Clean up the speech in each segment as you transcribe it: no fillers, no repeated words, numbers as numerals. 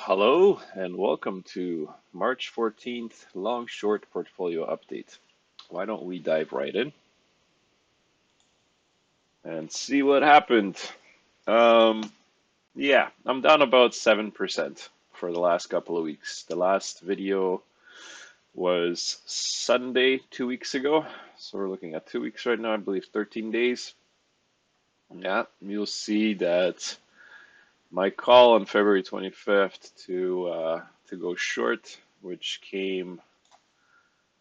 Hello and welcome to March 14th long short portfolio update. Why don't we dive right in and see what happened? Um, yeah, I'm down about 7% for the last couple of weeks. The last video was Sunday 2 weeks ago. So we're looking at 2 weeks right now, I believe 13 days. Yeah, you'll see that my call on February 25th to go short, which came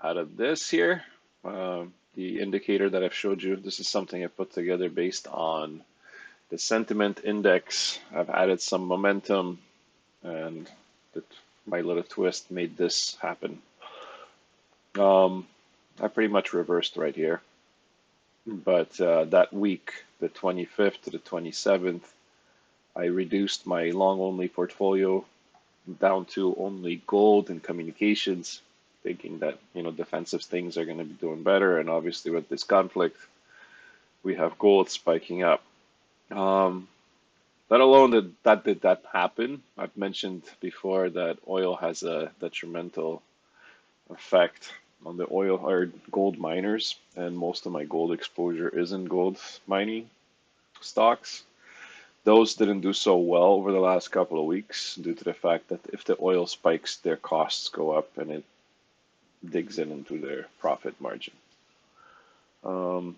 out of this here, the indicator that I've showed you. This is something I put together based on the sentiment index. I've added some momentum, and that my little twist made this happen. I pretty much reversed right here, but that week, the 25th to the 27th, I reduced my long only portfolio down to only gold and communications, thinking that defensive things are going to be doing better. And obviously, with this conflict, we have gold spiking up. Let alone that did that happen. I've mentioned before that oil has a detrimental effect on the oil or gold miners, and most of my gold exposure is in gold mining stocks. Those didn't do so well over the last couple of weeks due to the fact that if the oil spikes, their costs go up and it digs into their profit margin. What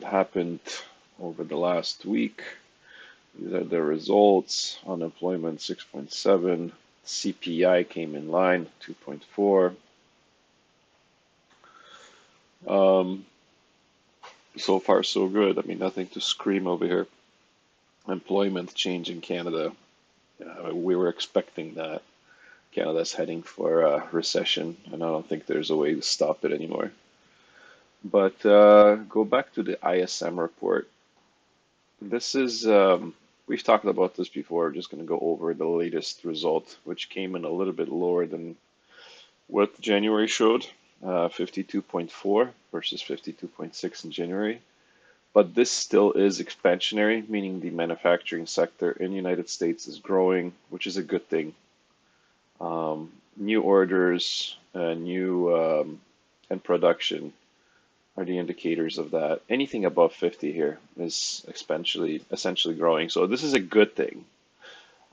happened over the last week? These are the results. Unemployment 6.7, CPI came in line 2.4. So far so good. I mean, nothing to scream over here. Employment change in Canada. We were expecting that. Canada's heading for a recession, and I don't think there's a way to stop it anymore. But go back to the ISM report. This is, we've talked about this before. Just going to go over the latest result, which came in a little bit lower than what January showed, 52.4 versus 52.6 in January. But this still is expansionary, meaning the manufacturing sector in the United States is growing, which is a good thing. New orders, and production are the indicators of that. Anything above 50 here is essentially growing. So this is a good thing.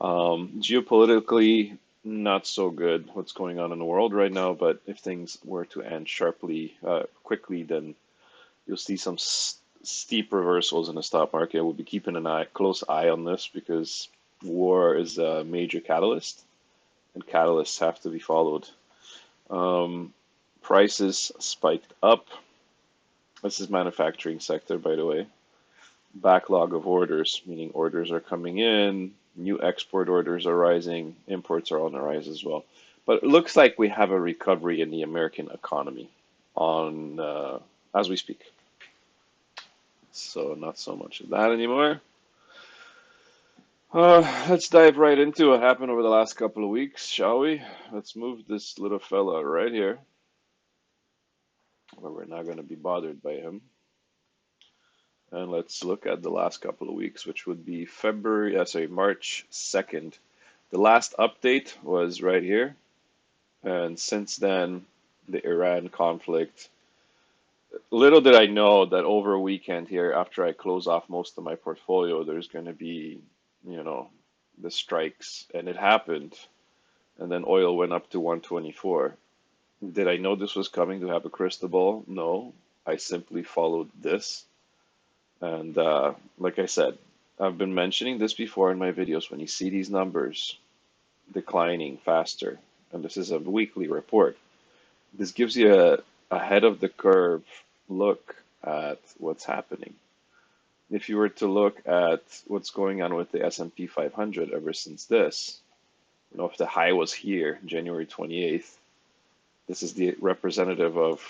Geopolitically, not so good what's going on in the world right now, but if things were to end quickly, then you'll see some steep reversals in the stock market. We'll be keeping a close eye on this because war is a major catalyst, and catalysts have to be followed. Prices spiked up. This is manufacturing sector, by the way. Backlog of orders, meaning orders are coming in, new export orders are rising, imports are on the rise as well. But it looks like we have a recovery in the American economy as we speak. So not so much of that anymore. Let's dive right into what happened over the last couple of weeks, shall we? Let's move this little fella right here, where we're not going to be bothered by him. And let's look at the last couple of weeks, which would be March 2nd. The last update was right here. And since then, the Iran conflict. Little did I know that over a weekend here, after I close off most of my portfolio, there's going to be, the strikes. And it happened. And then oil went up to 124. Did I know this was coming to have a crystal ball? No. I simply followed this. And like I said, I've been mentioning this before in my videos. When you see these numbers declining faster, and this is a weekly report, this gives you a ahead of the curve look at what's happening. If you were to look at what's going on with the S&P 500 ever since this, if the high was here, January 28th, this is the representative of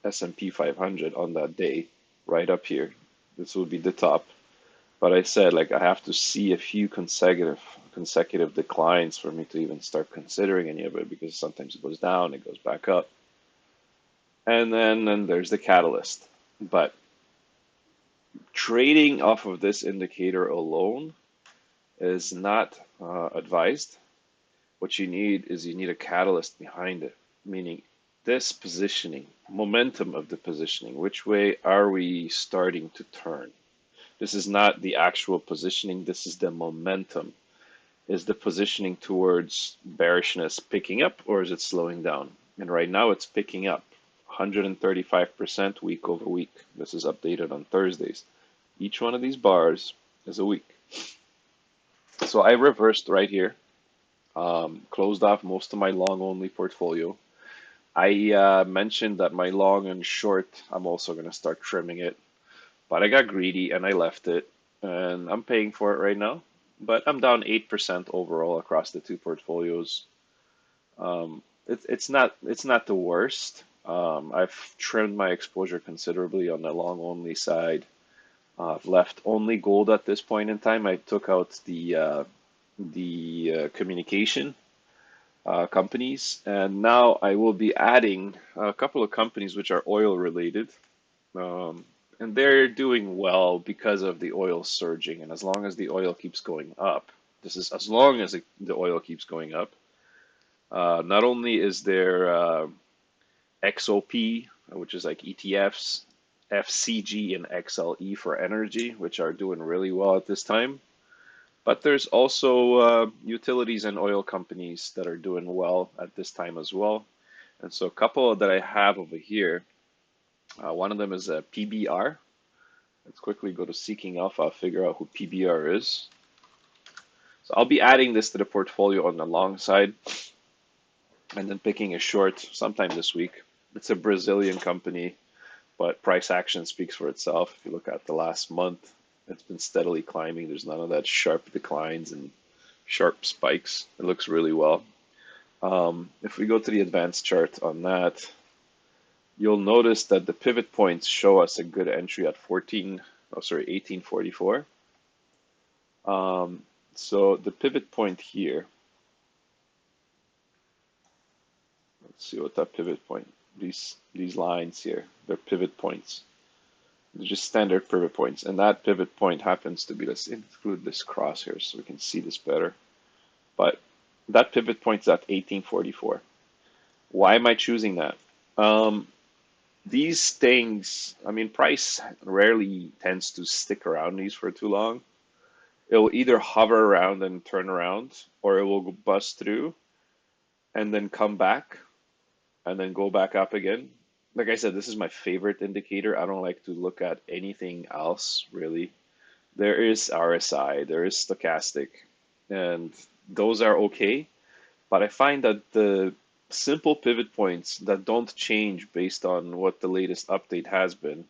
S&P 500 on that day, right up here. This would be the top. But I said, I have to see a few consecutive declines for me to even start considering any of it, because sometimes it goes down, it goes back up. And then there's the catalyst. But Trading off of this indicator alone is not advised. What you need a catalyst behind it, meaning this positioning, momentum of the positioning. Which way are we starting to turn? This is not the actual positioning, this is the momentum. Is the positioning towards bearishness picking up or is it slowing down? And right now it's picking up 135% week over week. This is updated on Thursdays. Each one of these bars is a week. So I reversed right here, closed off most of my long only portfolio. I mentioned that my long and short, I'm also going to start trimming it, but I got greedy and I left it, and I'm paying for it right now. But I'm down 8% overall across the two portfolios. It's not the worst. I've trimmed my exposure considerably on the long only side. I've left only gold at this point in time. I took out the communication companies, and now I will be adding a couple of companies which are oil related, um, and they're doing well because of the oil surging. And as long as the oil keeps going up, this is as long as the oil keeps going up. Not only is there XOP, which is like ETFs, FCG, and XLE for energy, which are doing really well at this time. But there's also utilities and oil companies that are doing well at this time as well. And so a couple that I have over here, one of them is a PBR. Let's quickly go to Seeking Alpha, I'll figure out who PBR is. So I'll be adding this to the portfolio on the long side and then picking a short sometime this week. It's a Brazilian company, but price action speaks for itself. If you look at the last month, it's been steadily climbing. There's none of that sharp declines and sharp spikes. It looks really well. If we go to the advanced chart on that, you'll notice that the pivot points show us a good entry at 1844. So the pivot point here, let's see what that pivot point, these lines here, they're pivot points. They're just standard pivot points. And that pivot point happens to be, let's include this cross here so we can see this better. But that pivot point's at 1844. Why am I choosing that? These things, I mean, price rarely tends to stick around these for too long. It will either hover around and turn around, or it will bust through and then come back and then go back up again. Like I said, this is my favorite indicator. I don't like to look at anything else really. There is RSI, there is stochastic, and those are okay. But I find that the simple pivot points that don't change based on what the latest update has been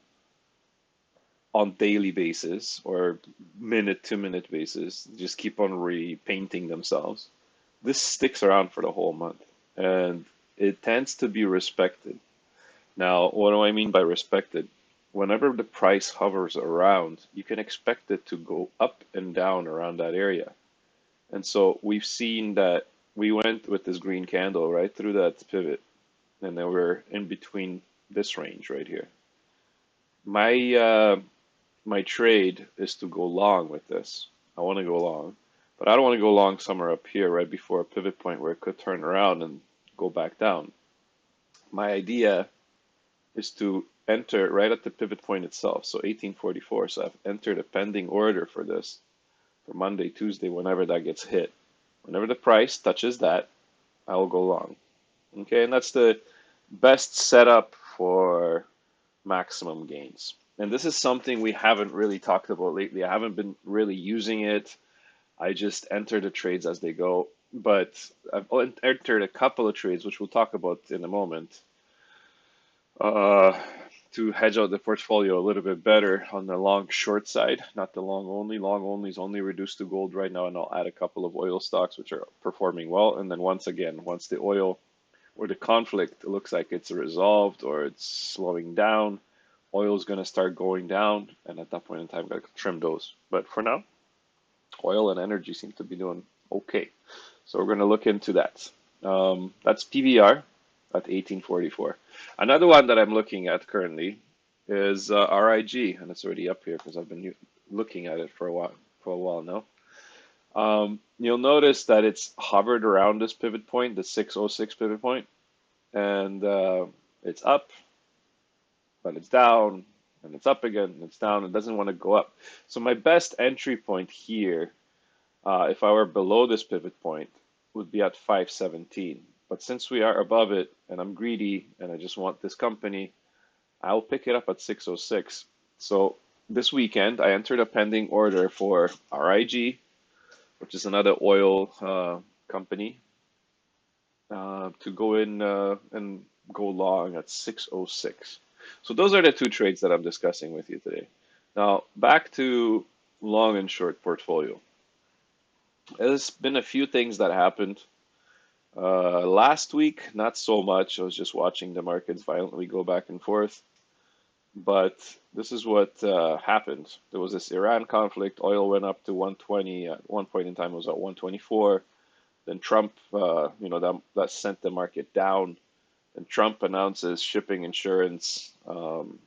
on daily basis or minute to minute basis just keep on repainting themselves. This sticks around for the whole month and it tends to be respected. Now, what do I mean by respected? Whenever the price hovers around, you can expect it to go up and down around that area. And so we've seen that we went with this green candle right through that pivot, and then we're in between this range right here. My trade is to go long with this. I want to go long, but I don't want to go long somewhere up here right before a pivot point where it could turn around and go back down. My idea is to enter right at the pivot point itself, so 1844. So I've entered a pending order for this for Monday, Tuesday, whenever that gets hit. Whenever the price touches that, I will go long. Okay, and that's the best setup for maximum gains. And this is something we haven't really talked about lately. I haven't been really using it. I just enter the trades as they go. But I've entered a couple of trades, which we'll talk about in a moment, uh, to hedge out the portfolio a little bit better on the long short side, not the long only. Long only is only reduced to gold right now, and I'll add a couple of oil stocks which are performing well. And then once the oil or the conflict looks like it's resolved or it's slowing down, oil is going to start going down, and at that point in time, I'm going to trim those. But for now, oil and energy seem to be doing okay. So we're going to look into that. That's PVR at 1844. Another one that I'm looking at currently is RIG, and it's already up here because I've been looking at it for a while now. You'll notice that it's hovered around this pivot point, the 606 pivot point, and it's up, but it's down, and it's up again, and it's down. It doesn't want to go up. So my best entry point here, if I were below this pivot point, would be at 517. But since we are above it, and I'm greedy, and I just want this company, I'll pick it up at 606. So this weekend, I entered a pending order for RIG, which is another oil company, to go in and go long at 606. So those are the two trades that I'm discussing with you today. Now, back to long and short portfolio. There's been a few things that happened. Last week, not so much. I was just watching the markets violently go back and forth. But this is what happened. There was this Iran conflict. Oil went up to 120. At one point in time, it was at 124. Then Trump, that sent the market down. And Trump announces shipping insurance to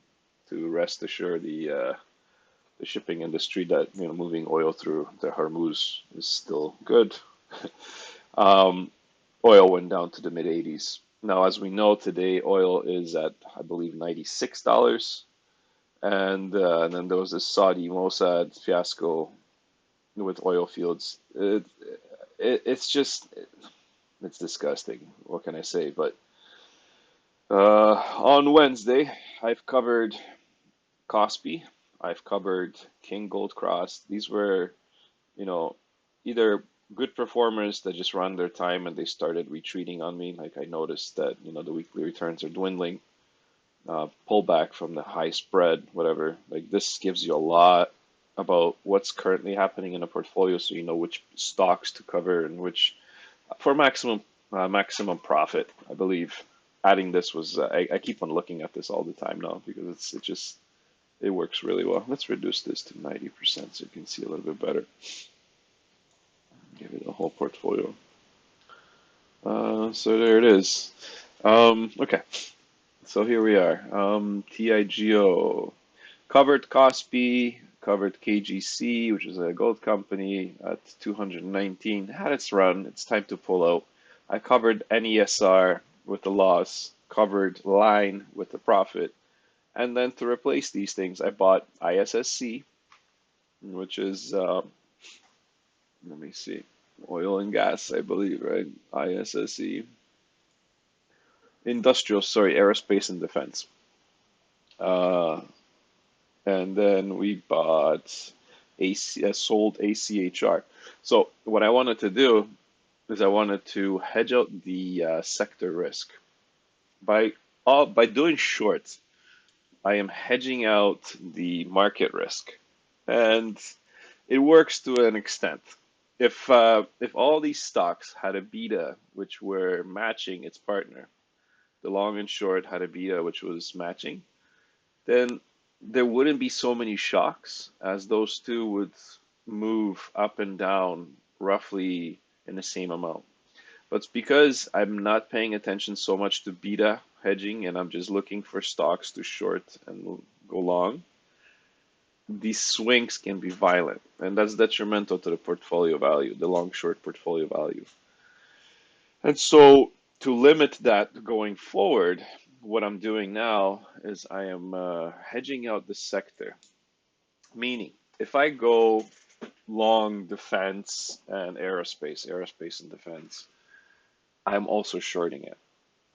rest assure the shipping industry that moving oil through the Hormuz is still good. um, Oil went down to the mid 80s. Now, as we know today, oil is at, I believe, $96. And then there was this Saudi Mossad fiasco with oil fields. It's just, it's disgusting. What can I say? But on Wednesday, I've covered Kospi. I've covered King Gold Cross. These were, you know, either good performers that just ran their time and they started retreating on me. Like I noticed that, the weekly returns are dwindling, pullback from the high spread, whatever. Like this gives you a lot about what's currently happening in a portfolio, so you know which stocks to cover and which for maximum profit. I believe adding this was I keep on looking at this all the time now because it works really well. Let's reduce this to 90% so you can see a little bit better. Give it a whole portfolio. So there it is. Okay, so here we are. TIGO covered Kospi, covered KGC, which is a gold company at 219. Had its run. It's time to pull out. I covered NESR with a loss, covered Line with a profit, and then to replace these things, I bought ISSC, which is let me see, oil and gas, I believe, right? ISSE, industrial, sorry, aerospace and defense. Uh, and then we bought sold ACHR. So what I wanted to do is I wanted to hedge out the sector risk by by doing shorts. I am hedging out the market risk, and it works to an extent. If all these stocks had a beta which were matching its partner, the long and short had a beta which was matching, then there wouldn't be so many shocks as those two would move up and down roughly in the same amount. But it's because I'm not paying attention so much to beta hedging and I'm just looking for stocks to short and go long. These swings can be violent, and that's detrimental to the portfolio value, the long short portfolio value. And so, to limit that going forward, what I'm doing now is I am hedging out the sector. Meaning, if I go long defense and aerospace and defense, I'm also shorting it.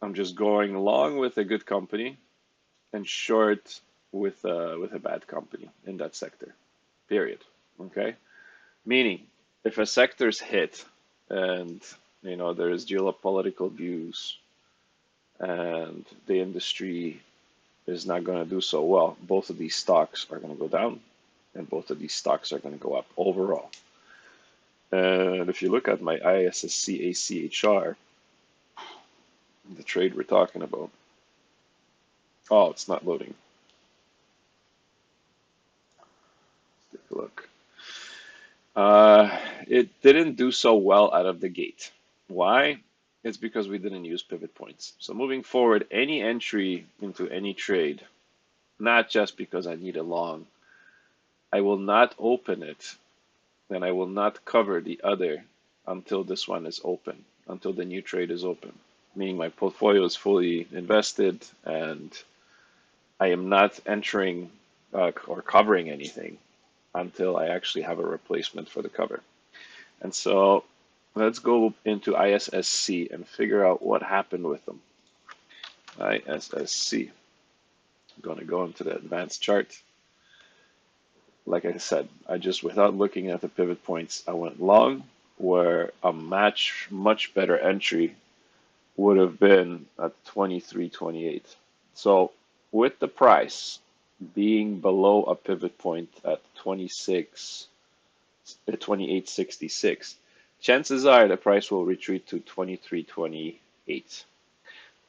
I'm just going long with a good company and short with a bad company in that sector. Period. Okay? Meaning, if a sector's hit and there's geopolitical views and the industry is not going to do so well, both of these stocks are going to go down and both of these stocks are going to go up overall. And if you look at my ISSC ACHR, the trade we're talking about, oh, it's not loading. Let's take a look. It didn't do so well out of the gate. Why? It's because we didn't use pivot points. So moving forward, any entry into any trade not just because I need a long. I will not open it, and I will not cover the other until this one is open, until the new trade is open, meaning my portfolio is fully invested and I am not entering or covering anything until I actually have a replacement for the cover. And so let's go into ISSC and figure out what happened with them. ISSC. I'm going to go into the advanced chart. Like I said, I just, without looking at the pivot points, I went long, where a much better entry would have been at 23.28. So with the price being below a pivot point at 28.66, chances are the price will retreat to 23.28.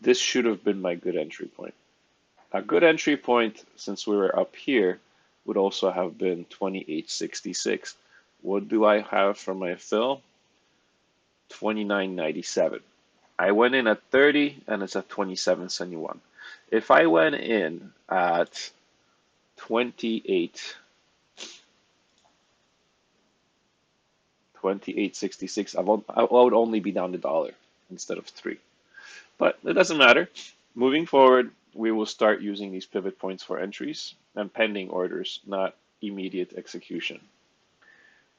This should have been my good entry point. A good entry point, since we were up here, would also have been 28.66. What do I have for my fill? 29.97. I went in at 30 and it's at 27.71. If I went in at 28.66, I would only be down $1 instead of 3. But it doesn't matter. Moving forward, we will start using these pivot points for entries and pending orders, not immediate execution.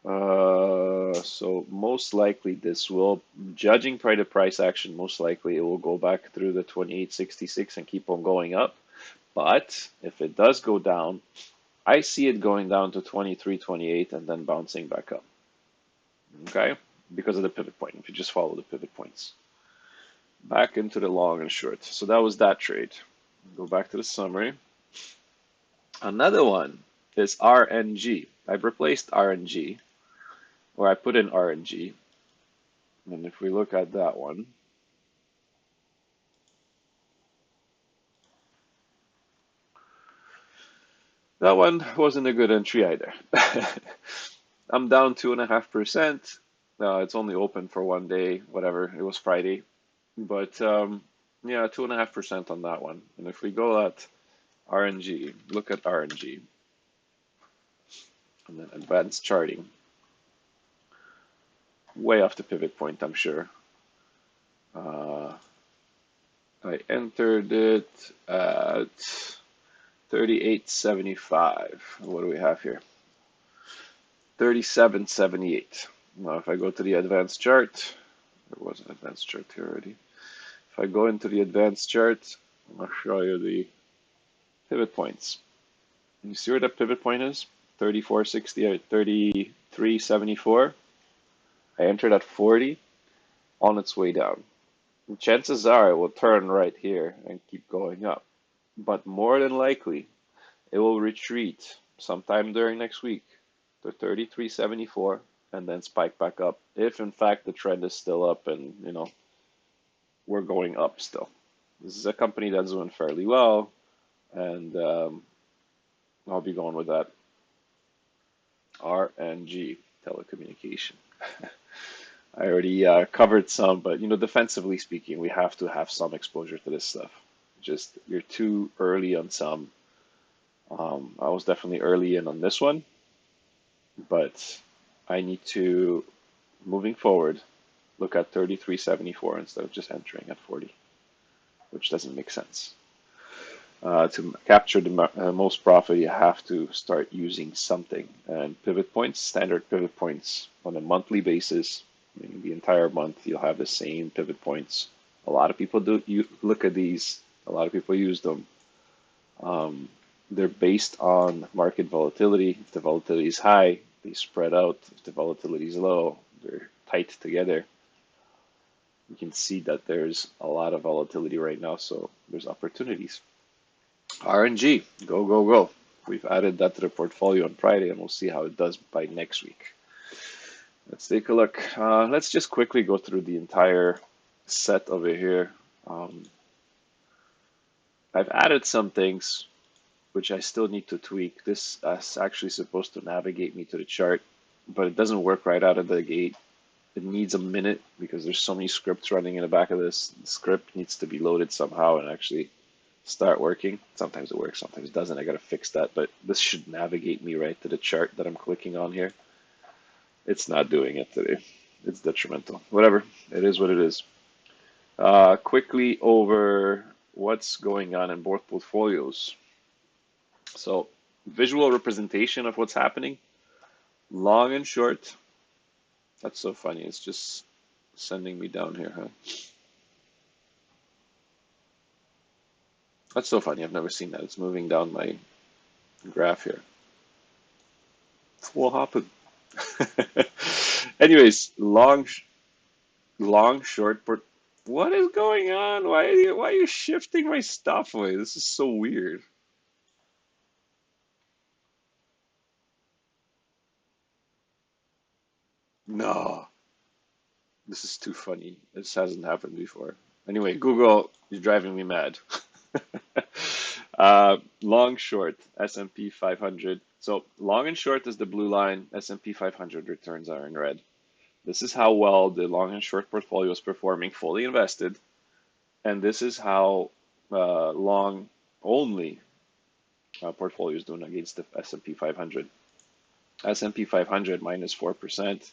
So most likely this will, judging by the price action, most likely it will go back through the 28.66 and keep on going up. But if it does go down, I see it going down to 23.28 and then bouncing back up. Okay? Because of the pivot point, if you just follow the pivot points. Back into the long and short. So that was that trade. Go back to the summary. Another one is RNG. I've replaced RNG, or I put in RNG. And if we look at that one, that one wasn't a good entry either. I'm down 2.5%. It's only open for one day, whatever. It was Friday. But yeah, 2.5% on that one. And if we go at RNG, look at RNG, and then advanced charting, way off the pivot point, I'm sure. I entered it at 38.75. What do we have here? 37.78. Now, if I go to the advanced chart, there was an advanced chart here already. If I go into the advanced chart, I'll show you the pivot points. You see where that pivot point is? 34.60 or 33.74. I entered at 40 on its way down. And chances are it will turn right here and keep going up. But more than likely, it will retreat sometime during next week to 33.74 and then spike back up if in fact the trend is still up and we're going up still. This is a company that's doing fairly well, and I'll be going with that. RNG, telecommunication. I already covered some, but defensively speaking, we have to have some exposure to this stuff. Just you're too early on some. I was definitely early in on this one, but I need to, moving forward, look at 33.74 instead of just entering at 40, which doesn't make sense. To capture the most profit, you have to start using something. And pivot points, standard pivot points on a monthly basis, meaning the entire month, you'll have the same pivot points. A lot of people look at these. A lot of people use them. They're based on market volatility. If the volatility is high, they spread out. If the volatility is low, they're tight together. You can see that there's a lot of volatility right now, so there's opportunities. RNG, go, go, go. We've added that to the portfolio on Friday, and we'll see how it does by next week. Let's take a look. Let's just quickly go through the entire set over here. I've added some things which I still need to tweak. This is actually supposed to navigate me to the chart, but it doesn't work right out of the gate. It needs a minute because there's so many scripts running in the back of this. The script needs to be loaded somehow and actually start working. Sometimes it works, sometimes it doesn't. I gotta fix that, but this should navigate me right to the chart that I'm clicking on here. It's not doing it today. It's detrimental. Whatever. It is what it is. Quickly over what's going on in both portfolios. So, visual representation of what's happening, long and short. That's so funny. It's just sending me down here, huh? That's so funny. I've never seen that. It's moving down my graph here. What happened? Anyways, long, short. What is going on? Why are you shifting my stuff away? This is so weird. No, this is too funny. This hasn't happened before. Anyway, Google, you're driving me mad. Long short, S&P 500. So long and short is the blue line. S&P 500 returns are in red. This is how well the long and short portfolio is performing fully invested. And this is how long only portfolio is doing against the S&P 500. S&P 500 minus 4%.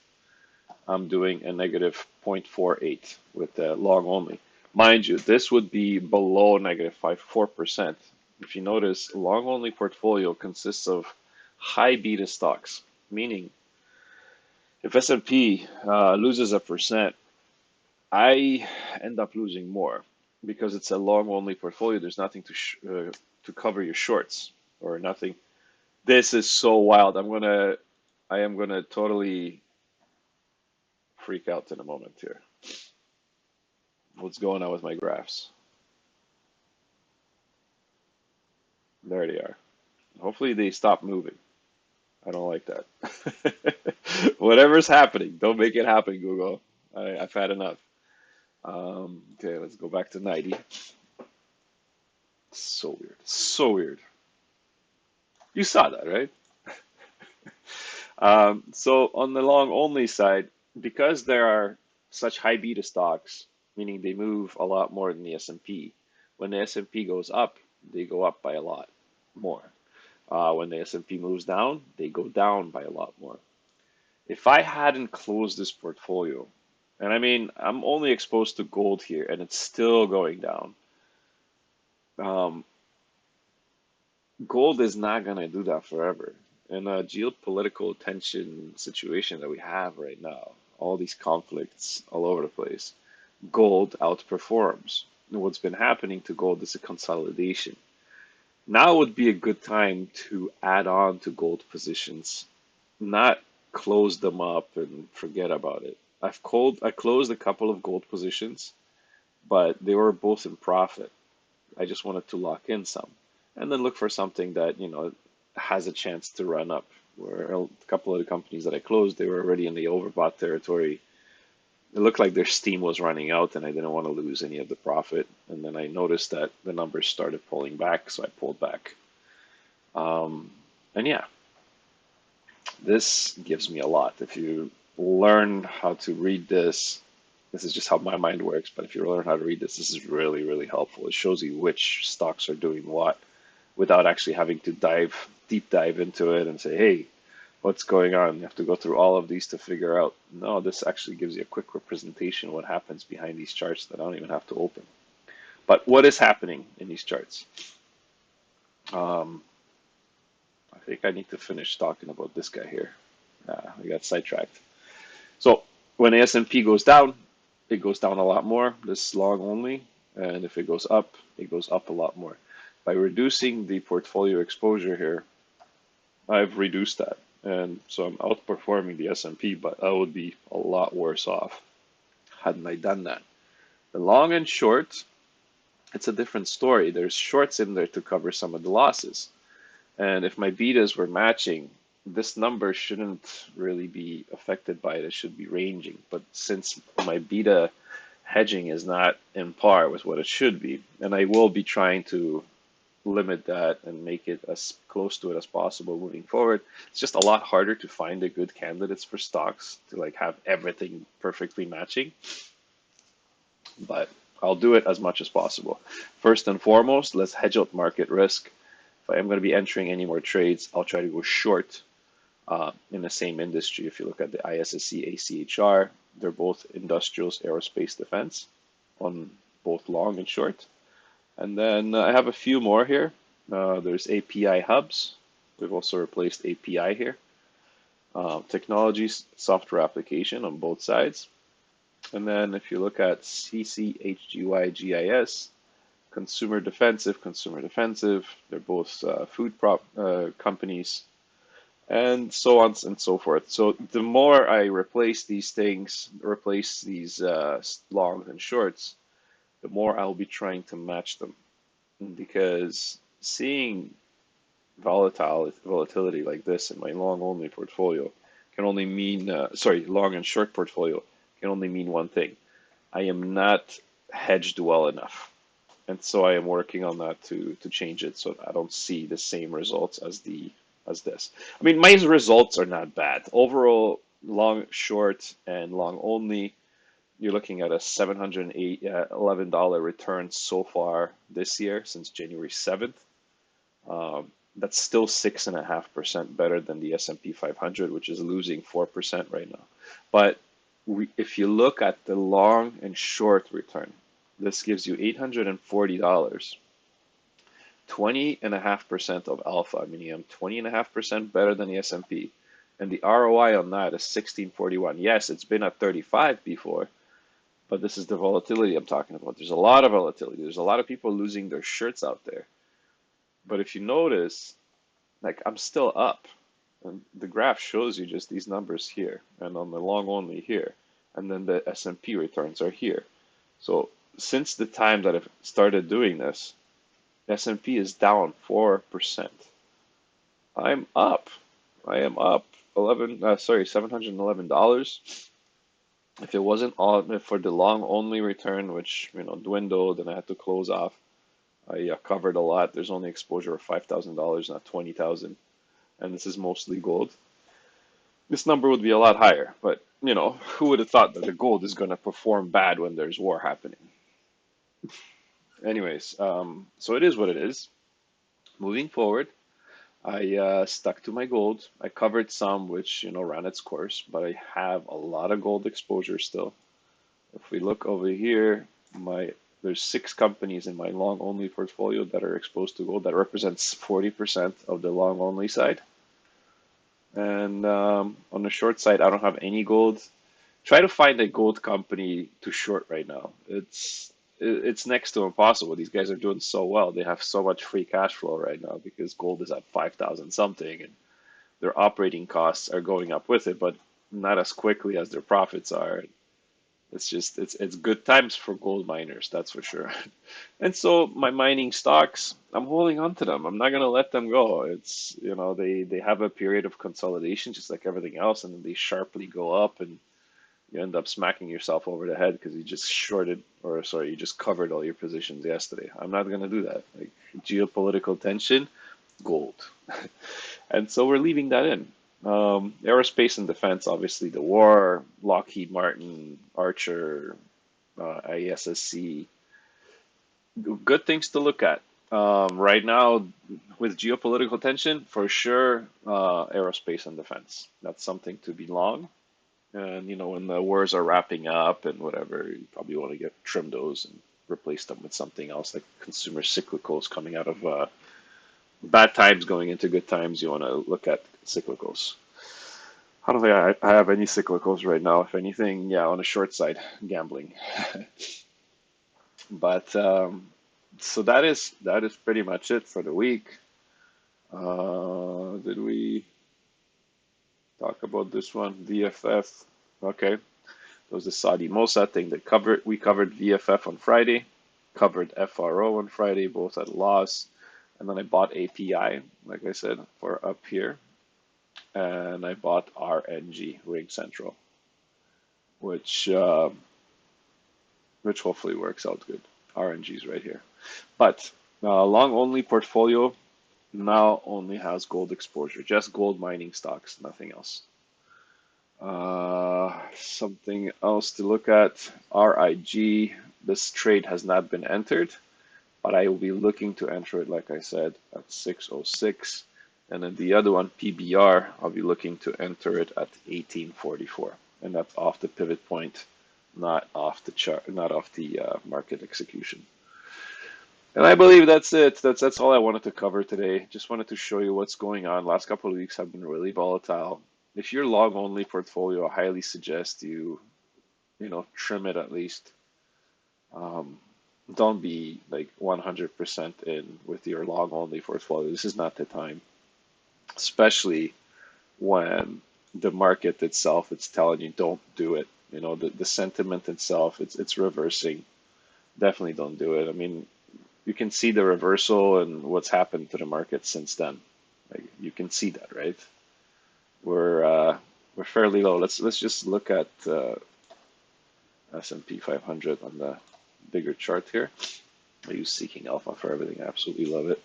I'm doing a negative 0.48 with the long only. Mind you, this would be below negative 4%. If you notice, long only portfolio consists of high beta stocks, meaning if S&P loses a percent, I end up losing more because it's a long only portfolio. There's nothing to cover your shorts or nothing. This is so wild. I am gonna totally freak out in a moment here. What's going on with my graphs? There they are. Hopefully they stop moving. I don't like that. Whatever's happening, don't make it happen, Google. I've had enough. Okay, let's go back to 90. So weird. So weird. You saw that, right? So on the long only side, because there are such high beta stocks, meaning they move a lot more than the S&P. When the S&P goes up, they go up by a lot more. When the S&P moves down, they go down by a lot more. If I hadn't closed this portfolio, and I mean, I'm only exposed to gold here, and it's still going down. Um, Gold is not going to do that forever. In a geopolitical tension situation that we have right now, all these conflicts all over the place, gold outperforms. And what's been happening to gold is a consolidation. Now would be a good time to add on to gold positions, not close them up and forget about it. I closed a couple of gold positions, but they were both in profit. I just wanted to lock in some and then look for something that, has a chance to run up. Where a couple of the companies that I closed, they were already in the overbought territory. It looked like their steam was running out and I didn't want to lose any of the profit. And then I noticed that the numbers started pulling back, so I pulled back. And yeah, this gives me a lot. If you learn how to read this is just how my mind works, but if you learn how to read this is really, really helpful. It shows you which stocks are doing what without actually having to deep dive into it and say, hey, what's going on? You have to go through all of these to figure out. No, this actually gives you a quick representation of what happens behind these charts that I don't even have to open. But what is happening in these charts? Um, I think I need to finish talking about this guy here. I got sidetracked. So when the S&P goes down, it goes down a lot more. This is long only. And if it goes up a lot more. By reducing the portfolio exposure here, I've reduced that. And so I'm outperforming the S&P, but I would be a lot worse off hadn't I done that. The long and short, it's a different story. There's shorts in there to cover some of the losses. And if my betas were matching, this number shouldn't really be affected by it. It should be ranging. But since my beta hedging is not in par with what it should be, and I will be trying to limit that and make it as close to it as possible moving forward. It's just a lot harder to find the good candidates for stocks to like have everything perfectly matching. But I'll do it as much as possible. First and foremost, let's hedge out market risk. If I am going to be entering any more trades, I'll try to go short in the same industry. If you look at the ISSC, ACHR, they're both industrials, aerospace, defense, on both long and short. And then I have a few more here. There's API hubs. We've also replaced API here. Technologies, software application on both sides. And then if you look at CCHGY, consumer defensive. They're both food companies, and so on and so forth. So the more I replace these things, replace these longs and shorts, the more I'll be trying to match them. Because seeing volatility like this in my long only portfolio can only mean, long and short portfolio can only mean one thing. I am not hedged well enough. And so I am working on that to change it so I don't see the same results as this. I mean, my results are not bad. Overall, long, short, and long only, you're looking at a $711 return so far this year since January 7th. That's still 6.5% better than the S&P 500, which is losing 4% right now. But if you look at the long and short return, this gives you $840, 20.5% of alpha, meaning I'm 20.5% better than the S&P. And the ROI on that is 1641. Yes, it's been at 35 before, but this is the volatility I'm talking about. There's a lot of volatility. There's a lot of people losing their shirts out there. But if you notice, like I'm still up. And the graph shows you just these numbers here, and on the long only here, and then the S&P returns are here. So since the time that I've started doing this, S&P is down 4%. I'm up. I am up $711. If it wasn't all for the long only return, which dwindled and I had to close off, I covered a lot. There's only exposure of $5,000, not 20,000, and this is mostly gold. This number would be a lot higher, but who would have thought that the gold is going to perform bad when there's war happening? Anyways, so it is what it is. Moving forward, I stuck to my gold. I covered some which ran its course, but I have a lot of gold exposure still. If we look over here, there's 6 companies in my long only portfolio that are exposed to gold. That represents 40% of the long only side. And on the short side, I don't have any gold. Try to find a gold company to short right now. It's next to impossible. These guys are doing so well. They have so much free cash flow right now because gold is at 5,000 something, and their operating costs are going up with it, but not as quickly as their profits are. It's good times for gold miners, that's for sure. And so my mining stocks, I'm holding on to them. I'm not gonna let them go. It's they have a period of consolidation just like everything else, and then they sharply go up, and you end up smacking yourself over the head because you just covered all your positions yesterday. I'm not gonna do that. Like geopolitical tension, gold. And so we're leaving that in. Aerospace and defense, obviously the war, Lockheed Martin, Archer, ISSC, good things to look at. Right now, with geopolitical tension, for sure, aerospace and defense. That's something to be long. And when the wars are wrapping up and whatever, you probably want to trim those and replace them with something else, like consumer cyclicals coming out of bad times going into good times. You want to look at cyclicals. I don't think I have any cyclicals right now. If anything, yeah, on the short side, gambling. But so that is pretty much it for the week. Did we talk about this one? VFF. Okay. It was the Saudi Mossad thing that we covered VFF on Friday, covered FRO on Friday, both at loss. And then I bought API, like I said, for up here. And I bought RNG, Ring Central, which hopefully works out good. RNG is right here. But long only portfolio now only has gold exposure, just gold mining stocks, nothing else. Something else to look at, RIG, This trade has not been entered, but I will be looking to enter it, like I said, at 606. And then the other one, PBR, I'll be looking to enter it at 1844. And that's off the pivot point, not off the chart, not off the market execution. And I believe that's it. That's all I wanted to cover today. Just wanted to show you what's going on. Last couple of weeks have been really volatile. If you're long only portfolio, I highly suggest you trim it at least. Um, don't be like 100% in with your long only portfolio. This is not the time, especially when the market itself it's telling you don't do it. The sentiment itself it's reversing. Definitely don't do it. I mean, you can see the reversal and what's happened to the market since then. Like you can see that, right? We're fairly low. Let's just look at S&P 500 on the bigger chart here. I use Seeking Alpha for everything. I absolutely love it.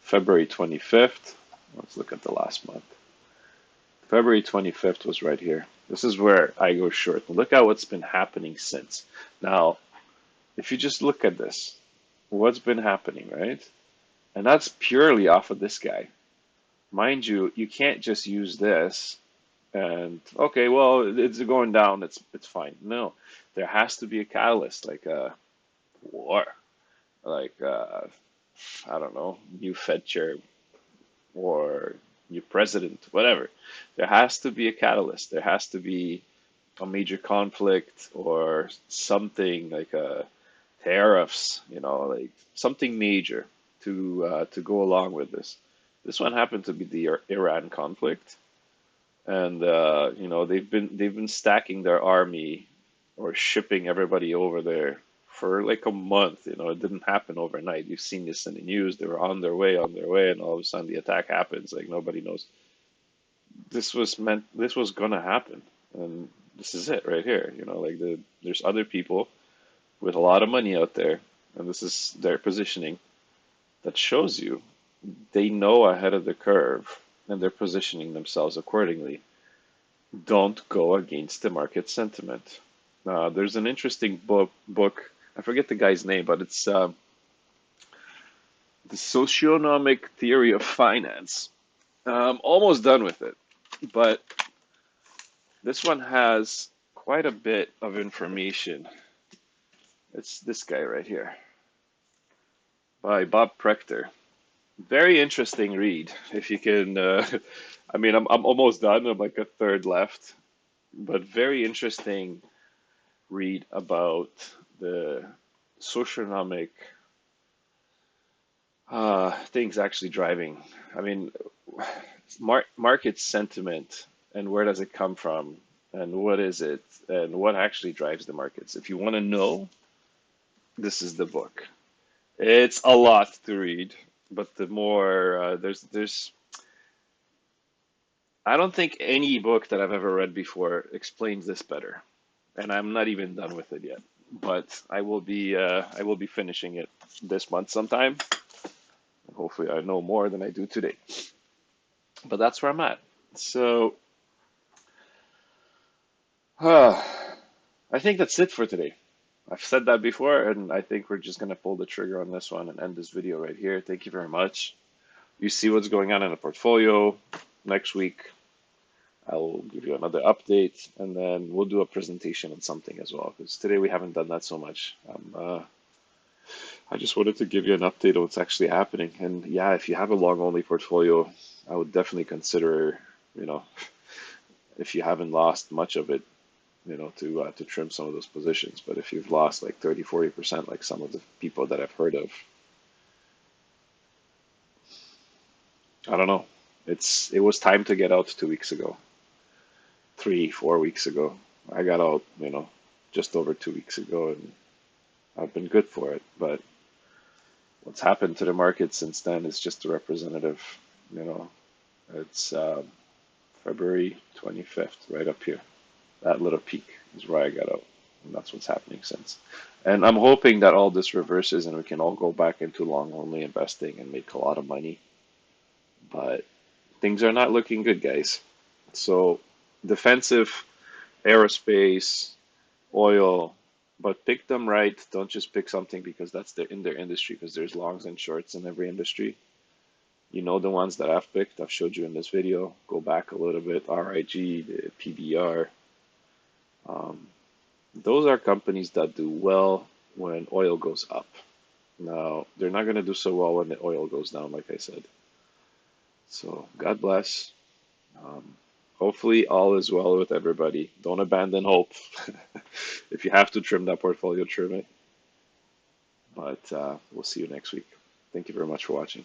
February 25th. Let's look at the last month. February 25th was right here. This is where I go short. Look at what's been happening since. Now, if you just look at this, what's been happening, right? And that's purely off of this guy. Mind you, you can't just use this and okay, well, it's going down, it's fine. No, there has to be a catalyst, like a war, like I don't know, new Fed chair or new president, whatever. There has to be a catalyst. There has to be a major conflict or something like tariffs, like something major to go along with this. This one happened to be the Iran conflict, and they've been stacking their army or shipping everybody over there for like a month. It didn't happen overnight. You've seen this in the news. They were on their way, and all of a sudden the attack happens. Like nobody knows this was gonna happen, and this is it right here. There's other people with a lot of money out there, and this is their positioning that shows you they know ahead of the curve and they're positioning themselves accordingly. Don't go against the market sentiment. There's an interesting book. I forget the guy's name, but it's the socioeconomic theory of finance. I'm almost done with it, but this one has quite a bit of information. It's this guy right here by Bob Prechter. Very interesting read. If you can, I mean, I'm almost done. I'm like a third left, but very interesting read about the socioeconomic things actually driving. I mean, market sentiment and where does it come from and what is it and what actually drives the markets. If you want to know, this is the book. It's a lot to read, but the more there's I don't think any book that I've ever read before explains this better, and I'm not even done with it yet. But I will be finishing it this month sometime. Hopefully, I know more than I do today. But that's where I'm at. So, uh, I think that's it for today. I've said that before, and I think we're just gonna pull the trigger on this one and end this video right here. Thank you very much. You see what's going on in the portfolio. Next week, I will give you another update, and then we'll do a presentation on something as well, because today we haven't done that so much. I just wanted to give you an update on what's actually happening. And yeah, if you have a long only portfolio, I would definitely consider, you know, if you haven't lost much of it, to trim some of those positions. But if you've lost like 30, 40%, like some of the people that I've heard of, I don't know. It was time to get out 2 weeks ago, 3, 4 weeks ago. I got out, just over 2 weeks ago, and I've been good for it. But what's happened to the market since then is just a representative. You know, it's February 25th, right up here. That little peak is where I got out, and that's what's happening since. And I'm hoping that all this reverses and we can all go back into long only investing and make a lot of money. But things are not looking good, guys. So defensive, aerospace, oil, But pick them right. Don't just pick something because that's in their industry, because there's longs and shorts in every industry. You know the ones that I've picked. I've showed you in this video. Go back a little bit. RIG, the PBR. Um, those are companies that do well when oil goes up. Now, they're not going to do so well when the oil goes down, like I said. So, God bless. Um, hopefully, all is well with everybody. Don't abandon hope. If you have to trim that portfolio, trim it. But we'll see you next week. Thank you very much for watching.